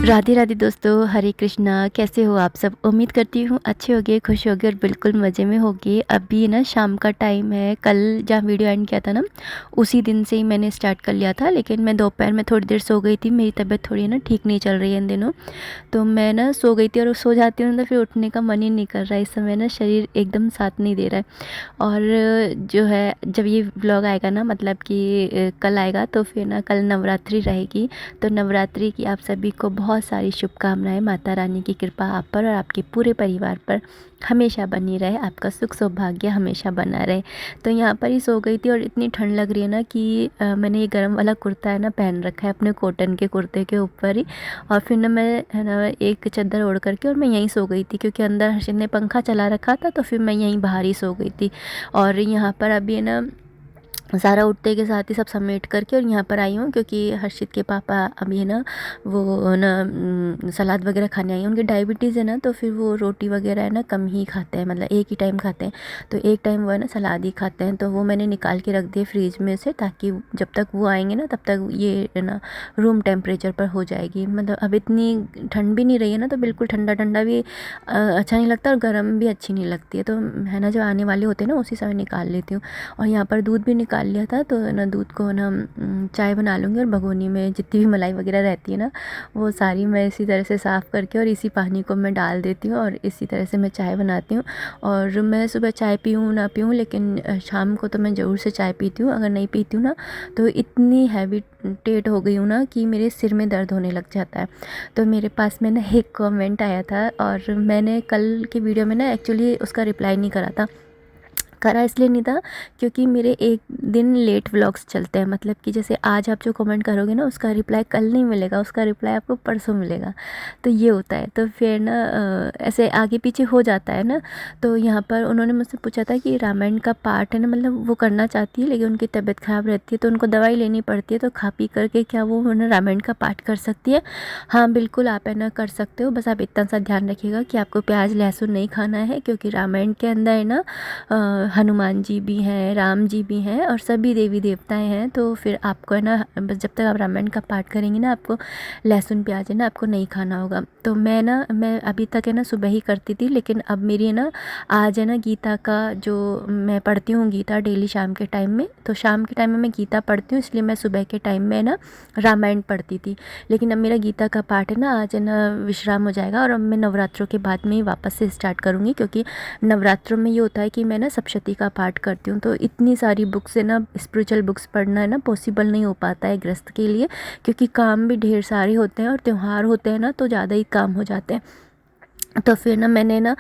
राधे राधे दोस्तों, हरे कृष्णा। कैसे हो आप सब? उम्मीद करती हूँ अच्छे होगे, खुश होगे और बिल्कुल मज़े में होगे। अभी ना शाम का टाइम है। कल जहाँ वीडियो एंड किया था ना, उसी दिन से ही मैंने स्टार्ट कर लिया था, लेकिन मैं दोपहर में थोड़ी देर सो गई थी। मेरी तबीयत थोड़ी ना ठीक नहीं चल रही है इन दिनों, तो मैं ना सो गई थी। और सो जाती हूँ तो फिर उठने का मन ही नहीं कर रहा है। इस समय ना शरीर एकदम साथ नहीं दे रहा है। और जो है, जब ये व्लॉग आएगा ना, मतलब कि कल आएगा, तो फिर ना कल नवरात्रि रहेगी। तो नवरात्रि की आप सभी को बहुत सारी शुभकामनाएं। माता रानी की कृपा आप पर और आपके पूरे परिवार पर हमेशा बनी रहे। आपका सुख सौभाग्य हमेशा बना रहे। तो यहाँ पर ही सो गई थी और इतनी ठंड लग रही है ना कि मैंने ये गर्म वाला कुर्ता है ना पहन रखा है अपने कॉटन के कुर्ते के ऊपर ही। और फिर ना मैं है ना एक चादर ओढ़ करके और मैं यहीं सो गई थी, क्योंकि अंदर हर्षित ने पंखा चला रखा था, तो फिर मैं यहीं बाहर ही सो गई थी। और यहाँ पर अभी है ना सारा उठते के साथ ही सब समेट करके और यहाँ पर आई हूँ, क्योंकि हर्षित के पापा अभी है ना वो ना सलाद वगैरह खाने आई हैं। उनकी डायबिटीज़ है ना, तो फिर वो रोटी वगैरह है ना कम ही खाते हैं, मतलब एक ही टाइम खाते हैं। तो एक टाइम वो है ना सलाद ही खाते हैं। तो वो मैंने निकाल के रख दिए फ्रीज में से, ताकि जब तक वो आएंगे ना तब तक ये है ना रूम टेम्परेचर पर हो जाएगी। मतलब अब इतनी ठंड भी नहीं रही है ना, तो बिल्कुल ठंडा ठंडा भी अच्छा नहीं लगता और गर्म भी अच्छी नहीं लगती है। तो है ना, जब आने वाले होते हैं ना उसी समय निकाल लेती हूँ। और यहाँ पर दूध भी निकाल लिया था, तो ना दूध को ना चाय बना लूँगी। और भगोनी में जितनी भी मलाई वगैरह रहती है ना, वो सारी मैं इसी तरह से साफ़ करके और इसी पानी को मैं डाल देती हूँ और इसी तरह से मैं चाय बनाती हूँ। और मैं सुबह चाय पीऊँ ना पीऊँ, लेकिन शाम को तो मैं ज़रूर से चाय पीती हूँ। अगर नहीं पीती हूँ ना, तो इतनी हैबिटेट हो गई हूँ ना कि मेरे सिर में दर्द होने लग जाता है। तो मेरे पास में ना एक कमेंट आया था, और मैंने कल की वीडियो में ना एक्चुअली उसका रिप्लाई नहीं करा था। करा इसलिए नहीं था क्योंकि मेरे एक दिन लेट व्लॉग्स चलते हैं। मतलब कि जैसे आज आप जो कमेंट करोगे ना, उसका रिप्लाई कल नहीं मिलेगा, उसका रिप्लाई आपको परसों मिलेगा। तो ये होता है। तो फिर ना ऐसे आगे पीछे हो जाता है ना। तो यहाँ पर उन्होंने मुझसे पूछा था कि रामायण का पाठ है ना, मतलब वो करना चाहती है, लेकिन उनकी तबीयत ख़राब रहती है तो उनको दवाई लेनी पड़ती है। तो खा पी करके क्या वो ना रामायण का पाठ कर सकती है? हाँ बिल्कुल, आप है ना कर सकते हो। बस आप इतना सा ध्यान रखिएगा कि आपको प्याज लहसुन नहीं खाना है, क्योंकि रामायण के अंदर है ना हनुमान जी भी हैं, राम जी भी हैं और सभी देवी देवताएं हैं। तो फिर आपको है ना, बस जब तक आप रामायण का पाठ करेंगे ना, आपको लहसुन प्याज है ना आपको नहीं खाना होगा। तो मैं अभी तक है ना सुबह ही करती थी, लेकिन अब मेरी है ना आज है ना गीता का जो मैं पढ़ती हूँ गीता डेली शाम के टाइम में, तो शाम के टाइम में मैं गीता पढ़ती हूँ, इसलिए मैं सुबह के टाइम में ना रामायण पढ़ती थी। लेकिन अब मेरा गीता का पाठ है ना आज है ना विश्राम हो जाएगा, और अब मैं नवरात्रों के बाद में ही वापस से स्टार्ट करूँगी। क्योंकि नवरात्रों में ये होता है कि मैं ना सप्तशती का पाठ करती हूँ, तो इतनी सारी बुक्स है ना, स्पिरिचुअल बुक्स पढ़ना है ना पॉसिबल नहीं हो पाता है गृहस्थ के लिए, क्योंकि काम भी ढेर सारे होते हैं और त्यौहार होते हैं ना, तो ज़्यादा ही काम हो जाते हैं। तो फिर ना मैंने ना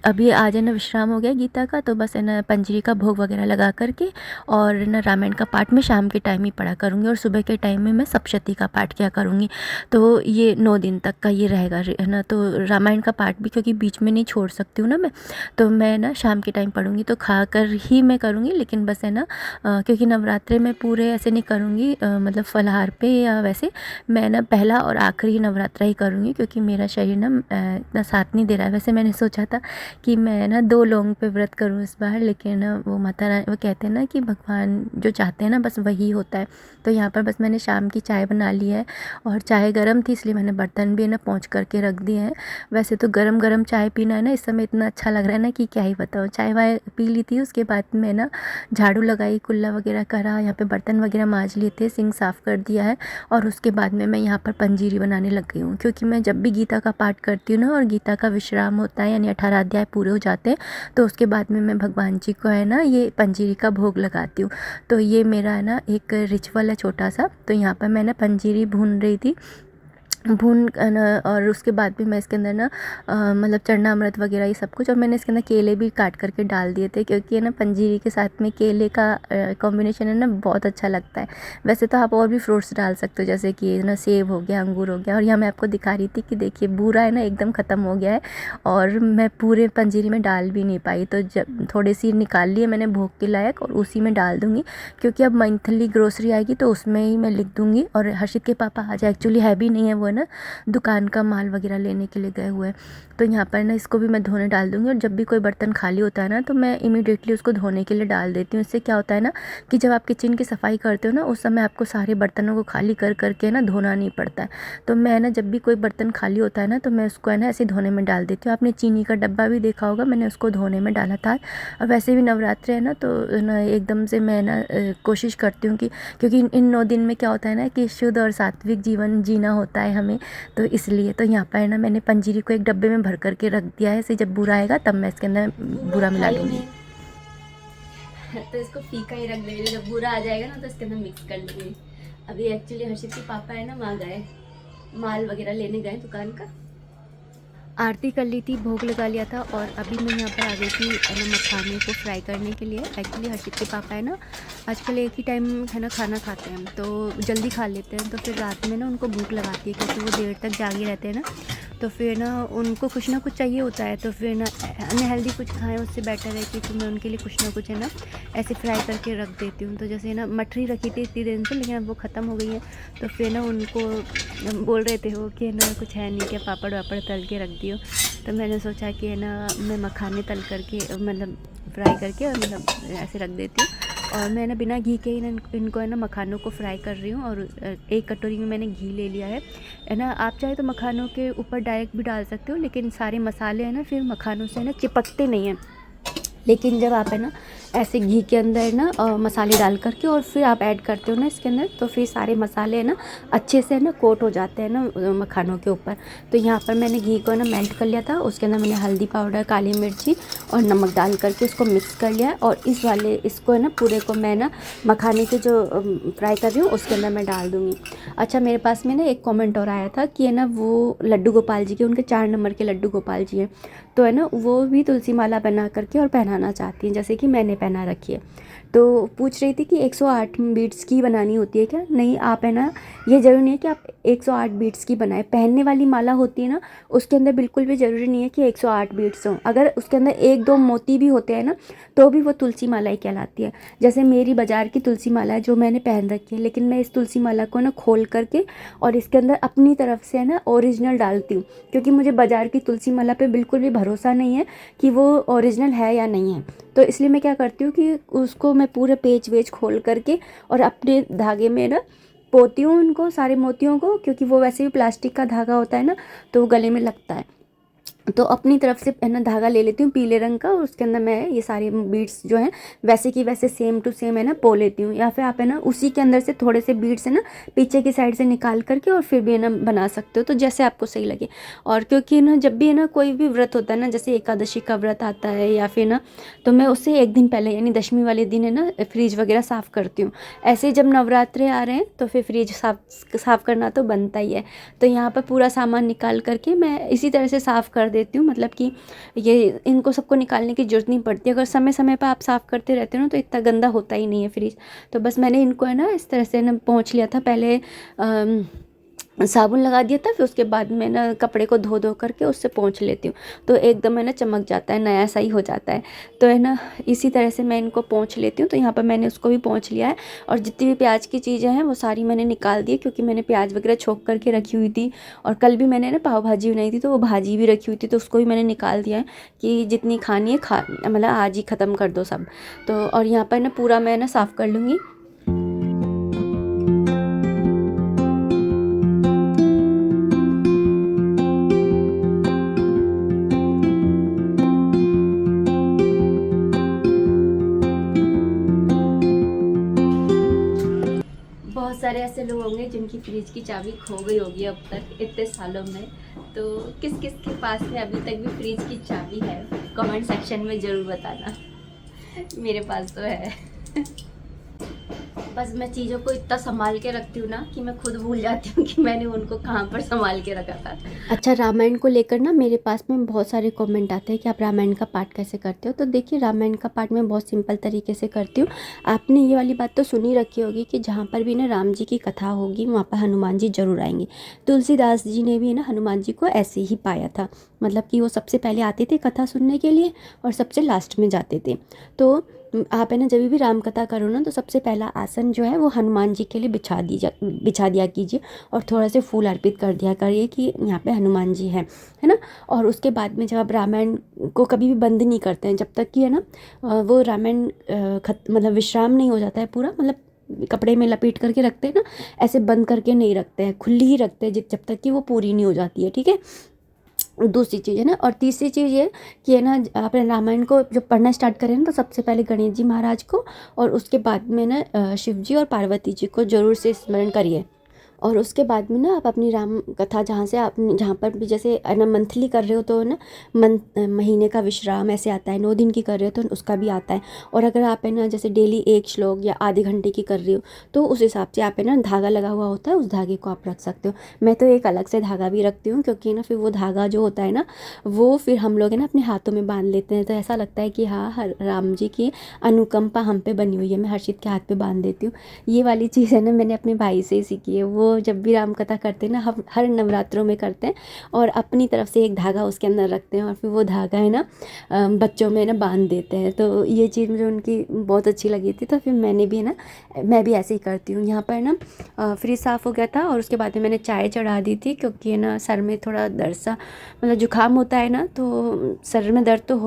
अभी आज है ना विश्राम हो गया गीता का, तो बस है ना पंजरी का भोग वगैरह लगा करके और ना रामायण का पाठ मैं शाम के टाइम ही पढ़ा करूँगी, और सुबह के टाइम में मैं सप्तशती का पाठ किया करूँगी। तो ये 9 दिन तक का ये रहेगा है ना। तो रामायण का पाठ भी क्योंकि बीच में नहीं छोड़ सकती हूँ ना मैं, तो मैं ना शाम के टाइम पढ़ूँगी। तो खा कर ही मैं करूँगी, लेकिन बस है ना क्योंकि नवरात्रे में पूरे ऐसे नहीं करूँगी, मतलब फलाहार पे या वैसे मैं ना पहला और आखिरी नवरात्रा ही करूँगी, क्योंकि मेरा शरीर ना इतना साथ नहीं दे रहा है। वैसे मैंने सोचा था कि मैं ना 2 लौंग पे व्रत करूँ इस बार, लेकिन वो माता रानी वो कहते हैं ना कि भगवान जो चाहते हैं ना बस वही होता है। तो यहाँ पर बस मैंने शाम की चाय बना ली है, और चाय गर्म थी इसलिए मैंने बर्तन भी ना पोंछ करके रख दिए हैं। वैसे तो गरम गरम चाय पीना है ना इस समय इतना अच्छा लग रहा है ना कि क्या ही बताऊँ। चाय वाय पी ली थी, उसके बाद मैं ना झाड़ू लगाई, कुल्ला वगैरह करा, यहाँ पे बर्तन वगैरह मांज लिए थे, सिंक साफ़ कर दिया है। और उसके बाद में मैं यहाँ पर पंजीरी बनाने लग गई हूँ, क्योंकि मैं जब भी गीता का पाठ करती हूँ ना और गीता का विश्राम होता है, यानी 18 अध्याय पूरे हो जाते हैं, तो उसके बाद में मैं भगवान जी को है ना ये पंजीरी का भोग लगाती हूँ। तो ये मेरा है ना एक रिचुअल है छोटा सा। तो यहाँ पर मैं ना पंजीरी भून रही थी, भून ना, और उसके बाद भी मैं इसके अंदर ना मतलब चरना अमृत वगैरह ये सब कुछ, और मैंने इसके अंदर केले भी काट करके डाल दिए थे, क्योंकि है ना पंजीरी के साथ में केले का कॉम्बिनेशन है ना बहुत अच्छा लगता है। वैसे तो आप और भी फ्रूट्स डाल सकते हो, जैसे कि ना सेब हो गया, अंगूर हो गया। और यहाँ मैं आपको दिखा रही थी कि देखिए बूरा है ना एकदम ख़त्म हो गया है, और मैं पूरे पंजीरी में डाल भी नहीं पाई, तो जब थोड़ी सी निकाल लिए मैंने भोग के लायक, और उसी में डाल दूँगी, क्योंकि अब मंथली ग्रोसरी आएगी तो उसमें ही मैं लिख दूँगी। और हर्षित के पापा आज एक्चुअली है भी नहीं है, वो है ना दुकान का माल वगैरह लेने के लिए गए हुए हैं। तो यहाँ पर ना इसको भी मैं धोने डाल दूँगी, और जब भी कोई बर्तन खाली होता है ना तो मैं इमीडिएटली उसको धोने के लिए डाल देती हूँ। इससे क्या होता है ना कि जब आप किचन की सफाई करते हो ना उस समय आपको सारे बर्तनों को खाली कर करके ना धोना नहीं पड़ता है। तो मैं ना जब भी कोई बर्तन खाली होता है ना तो मैं उसको है ना ऐसे धोने में डाल देती हूँ। आपने चीनी का डब्बा भी देखा होगा, मैंने उसको धोने में डाला था। और वैसे भी नवरात्रि है ना तो ना एकदम से मैं ना कोशिश करती हूँ कि क्योंकि इन 9 दिन में क्या होता है ना कि शुद्ध और सात्विक जीवन जीना होता है हमें, तो इसलिए तो यहाँ पर है ना मैंने पंजीरी को एक डब्बे में भर करके रख दिया है। ऐसे जब बूरा आएगा तब मैं इसके अंदर बूरा मिला लूँगी। तो इसको फीका ही रख देंगे, जब बूरा आ जाएगा ना तो इसके अंदर मिक्स कर लेंगे। अभी एक्चुअली हर्षित के पापा है ना वहाँ गए, माल वगैरह लेने गए दुकान का। आरती कर ली थी, भोग लगा लिया था, और अभी मैं यहाँ पर आ गई थी है ना मखाने को फ्राई करने के लिए। एक्चुअली हर्षित के पापा है ना आजकल एक ही टाइम है ना खाना खाते हैं, तो जल्दी खा लेते हैं, तो फिर रात में ना उनको भूख लगाती है क्योंकि वो देर तक जागे रहते हैं ना, तो फिर ना उनको कुछ ना कुछ चाहिए होता है। तो फिर ना अनहेल्दी कुछ खाएं उससे बेटर है कि मैं उनके लिए कुछ ना कुछ है ना ऐसे फ्राई करके रख देती हूँ। तो जैसे ना मठरी रखी थी इतनी दिन से, लेकिन अब वो ख़त्म हो गई है, तो फिर ना उनको बोल रहे थे वो कि ना कुछ है नहीं क्या, पापड़ वापड़ तल के रख दियो। तो मैंने सोचा कि है ना मैं मखाने तल करके मतलब फ्राई करके और मतलब ऐसे रख देती हूँ। और मैं ना बिना घी के ही इनको है ना मखानों को फ्राई कर रही हूँ। और एक कटोरी में मैंने घी ले लिया है ना। आप चाहे तो मखानों के ऊपर डायरेक्ट भी डाल सकते हो, लेकिन सारे मसाले हैं ना फिर मखानों से ना चिपकते नहीं हैं। लेकिन जब आप है ना ऐसे घी के अंदर ना मसाले डाल करके और फिर आप ऐड करते हो ना इसके अंदर, तो फिर सारे मसाले है ना अच्छे से है ना कोट हो जाते हैं ना मखानों के ऊपर। तो यहाँ पर मैंने घी को ना मेल्ट कर लिया था, उसके अंदर मैंने हल्दी पाउडर, काली मिर्ची और नमक डाल करके उसको मिक्स कर लिया है। और इसको है ना पूरे को मैं ना मखाने के जो फ्राई कर रही हूँ उसके अंदर मैं डाल दूँगी। अच्छा, मेरे पास में ना एक कॉमेंट और आया था कि है ना वो लड्डू गोपाल जी के, उनके 4 नंबर के लड्डू गोपाल जी हैं, तो है ना वो भी तुलसी माला बना करके और पहनाना चाहती हैं जैसे कि मैंने पहना रखी है। तो पूछ रही थी कि 108 बीट्स की बनानी होती है क्या? नहीं, आप है ना ये ज़रूरी नहीं है कि आप 108 बीट्स की बनाएं। पहनने वाली माला होती है ना उसके अंदर बिल्कुल भी ज़रूरी नहीं है कि 108 बीट्स हों। अगर उसके अंदर 1-2 मोती भी होते हैं ना तो भी वो तुलसी माला ही कहलाती है। जैसे मेरी बाज़ार की तुलसी माला है जो मैंने पहन रखी है, लेकिन मैं इस तुलसी माला को ना खोल करके और इसके अंदर अपनी तरफ से है ना ओरिजिनल डालती हूँ, क्योंकि मुझे बाज़ार की तुलसी माला पे बिल्कुल भी भरोसा नहीं है कि वो ओरिजिनल है या नहीं है। तो इसलिए मैं क्या करती हूँ कि उसको मैं पूरे पेच वेच खोल करके और अपने धागे में ना पोती हूँ उनको, सारे मोतियों को, क्योंकि वो वैसे भी प्लास्टिक का धागा होता है ना तो वो गले में लगता है। तो अपनी तरफ से है ना धागा ले लेती हूँ पीले रंग का, और उसके अंदर मैं ये सारे बीड्स जो हैं वैसे की वैसे सेम टू सेम है ना पो लेती हूँ। या फिर आप है ना उसी के अंदर से थोड़े से बीड्स है ना पीछे की साइड से निकाल करके और फिर भी है ना बना सकते हो, तो जैसे आपको सही लगे। और क्योंकि ना जब भी है ना कोई भी व्रत होता है ना, जैसे एकादशी का व्रत आता है या फिर ना, तो मैं उससे एक दिन पहले यानी दशमी वाले दिन है ना फ्रिज वगैरह साफ़ करती हूँ। ऐसे जब नवरात्रे आ रहे हैं तो फिर फ्रिज साफ़ करना तो बनता ही है। तो यहाँ पर पूरा सामान निकाल करके मैं इसी तरह से साफ़ कर देती हूँ, मतलब कि ये इनको सबको निकालने की ज़रूरत नहीं पड़ती। अगर समय समय पर आप साफ़ करते रहते हो ना तो इतना गंदा होता ही नहीं है फ्रिज। तो बस मैंने इनको है ना इस तरह से ना पोंछ लिया था पहले, साबुन लगा दिया था, फिर उसके बाद मैं ना कपड़े को धो धो करके उससे पोंछ लेती हूँ, तो एकदम है ना चमक जाता है, नया सा ही हो जाता है। तो है ना इसी तरह से मैं इनको पोंछ लेती हूँ। तो यहाँ पर मैंने उसको भी पोंछ लिया है, और जितनी भी प्याज की चीज़ें हैं वो सारी मैंने निकाल दी, क्योंकि मैंने प्याज वगैरह छोक करके रखी हुई थी। और कल भी मैंने ना पाव भाजी बनाई थी तो वो भाजी भी रखी हुई थी, तो उसको भी मैंने निकाल दिया है कि जितनी खानी है मतलब आज ही ख़त्म कर दो सब। तो और यहाँ पर ना पूरा मैं ना साफ़ कर लूँगी। बहुत सारे ऐसे लोग होंगे जिनकी फ्रिज की चाबी खो गई होगी अब तक इतने सालों में, तो किस किस के पास में अभी तक भी फ्रिज की चाबी है कमेंट सेक्शन में ज़रूर बताना। मेरे पास तो है। बस मैं चीज़ों को इतना संभाल के रखती हूँ ना कि मैं खुद भूल जाती हूँ कि मैंने उनको कहाँ पर संभाल के रखा था। अच्छा, रामायण को लेकर ना मेरे पास में बहुत सारे कमेंट आते हैं कि आप रामायण का पाठ कैसे करते हो। तो देखिए, रामायण का पाठ मैं बहुत सिंपल तरीके से करती हूँ। आपने ये वाली बात तो सुनी रखी होगी कि जहाँ पर भी ना राम जी की कथा होगी वहाँ पर हनुमान जी जरूर आएंगे। तुलसीदास जी ने भी ना हनुमान जी को ऐसे ही पाया था, मतलब कि वो सबसे पहले आते थे कथा सुनने के लिए और सबसे लास्ट में जाते थे। तो आप है ना जब भी राम कथा करो ना तो सबसे पहला आसन जो है वो हनुमान जी के लिए बिछा दिया कीजिए और थोड़ा से फूल अर्पित कर दिया करिए कि यहाँ पे हनुमान जी हैं, है ना। और उसके बाद में जब आप रामायण को कभी भी बंद नहीं करते हैं, जब तक कि है ना वो रामायण मतलब विश्राम नहीं हो जाता है पूरा, मतलब कपड़े में लपेट करके रखते हैं ना, ऐसे बंद करके नहीं रखते हैं, खुली ही रखते हैं जब तक कि वो पूरी नहीं हो जाती है, ठीक है। दूसरी चीज़ है ना, और तीसरी चीज़ ये कि है ना आपने रामायण को जब पढ़ना स्टार्ट करें ना तो सबसे पहले गणेश जी महाराज को और उसके बाद में ना शिव जी और पार्वती जी को ज़रूर से स्मरण करिए। और उसके बाद में ना आप अपनी राम कथा जहाँ पर भी जैसे है ना मंथली कर रहे हो तो ना महीने का विश्राम ऐसे आता है, 9 दिन की कर रहे हो तो उसका भी आता है। और अगर आप है ना जैसे डेली एक श्लोक या आधे घंटे की कर रही हो तो उस हिसाब से आप है ना धागा लगा हुआ होता है, उस धागे को आप रख सकते हो। मैं तो एक अलग से धागा भी रखती हूँ क्योंकि ना फिर वो धागा जो होता है ना वो फिर हम लोग है ना अपने हाथों में बांध लेते हैं, तो ऐसा लगता है कि हाँ राम जी की अनुकंपा हम पे बनी हुई है, मैं हर्षित के हाथ पे बांध देती हूँ। ये वाली चीज़ है ना मैंने अपने भाई से ही सीखी है, वो जब भी राम कथा करते हैं ना हम हर नवरात्रों में करते हैं और अपनी तरफ से एक धागा उसके अंदर रखते हैं और फिर वो धागा है ना बच्चों में ना बांध देते हैं। तो ये चीज़ मुझे उनकी बहुत अच्छी लगी थी, तो फिर मैंने भी है ना मैं भी ऐसे ही करती हूँ। यहाँ पर ना फ्रिज साफ़ हो गया था और उसके बाद में मैंने चाय चढ़ा दी थी क्योंकि है ना सर में थोड़ा दर्द सा मतलब जुकाम होता है ना तो सर में दर्द तो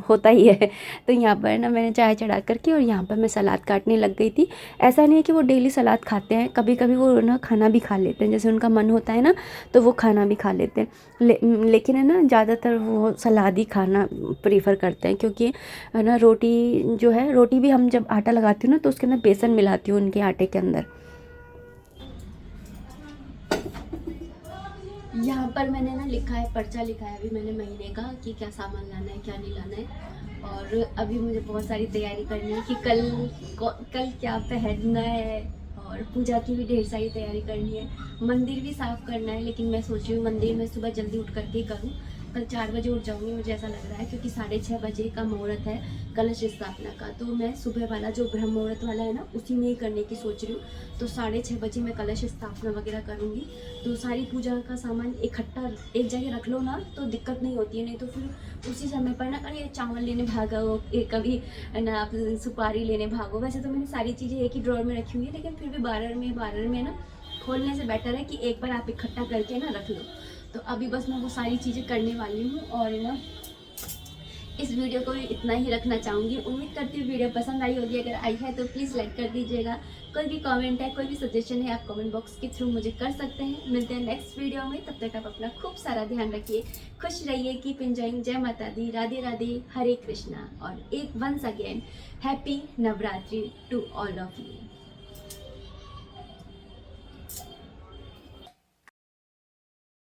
होता ही है। तो यहाँ पर ना मैंने चाय चढ़ा करके और यहाँ पर मैं सलाद काटने लग गई थी। ऐसा नहीं है कि वो डेली सलाद खाते हैं, कभी कभी वो ना खाना भी खा लेते हैं, जैसे उनका मन होता है ना तो वो खाना भी खा लेते हैं। लेकिन है ना ज़्यादातर वो सलाद ही खाना प्रीफर करते हैं क्योंकि है ना रोटी जो है, रोटी भी हम जब आटा लगाती हूँ ना तो उसके अंदर बेसन मिलाती हूँ उनके आटे के अंदर। यहाँ पर मैंने ना लिखा है, पर्चा लिखा है अभी मैंने महीने का कि क्या सामान लाना है क्या नहीं लाना है। और अभी मुझे बहुत सारी तैयारी करनी है कि कल क्या पहनना है और पूजा की भी ढेर सारी तैयारी करनी है। मंदिर भी साफ़ करना है लेकिन मैं सोच रही हूँ मंदिर में सुबह जल्दी उठ करके ही करूँ। कल 4 बजे उठ जाऊँगी मुझे ऐसा लग रहा है क्योंकि 6:30 बजे का मुहूर्त है कलश स्थापना का, तो मैं सुबह वाला जो ब्रह्म मुहूर्त वाला है ना उसी में ही करने की सोच रही हूँ। तो 6:30 बजे मैं कलश स्थापना वगैरह करूँगी। तो सारी पूजा का सामान इकट्ठा एक जगह रख लो ना तो दिक्कत नहीं होती है, नहीं तो फिर उसी समय पर ना अरे चावल लेने भागो, कभी ना आप सुपारी लेने भागो। वैसे तो मैंने सारी चीज़ें एक ही ड्रॉर में रखी हुई है लेकिन फिर भी बार में ना खोलने से बेटर है कि एक बार आप इकट्ठा करके ना रख लो। तो अभी बस मैं वो सारी चीज़ें करने वाली हूँ और ना इस वीडियो को इतना ही रखना चाहूँगी। उम्मीद करती हूँ वीडियो पसंद आई होगी, अगर आई है तो प्लीज़ लाइक कर दीजिएगा। कोई भी कमेंट है, कोई भी सजेशन है आप कमेंट बॉक्स के थ्रू मुझे कर सकते हैं। मिलते हैं नेक्स्ट वीडियो में, तब तक आप अपना खूब सारा ध्यान रखिए, खुश रहिए, कीप एंजॉइंग। जय माता दी, राधे राधे, हरे कृष्णा और एक once again happy Navratri to all of you.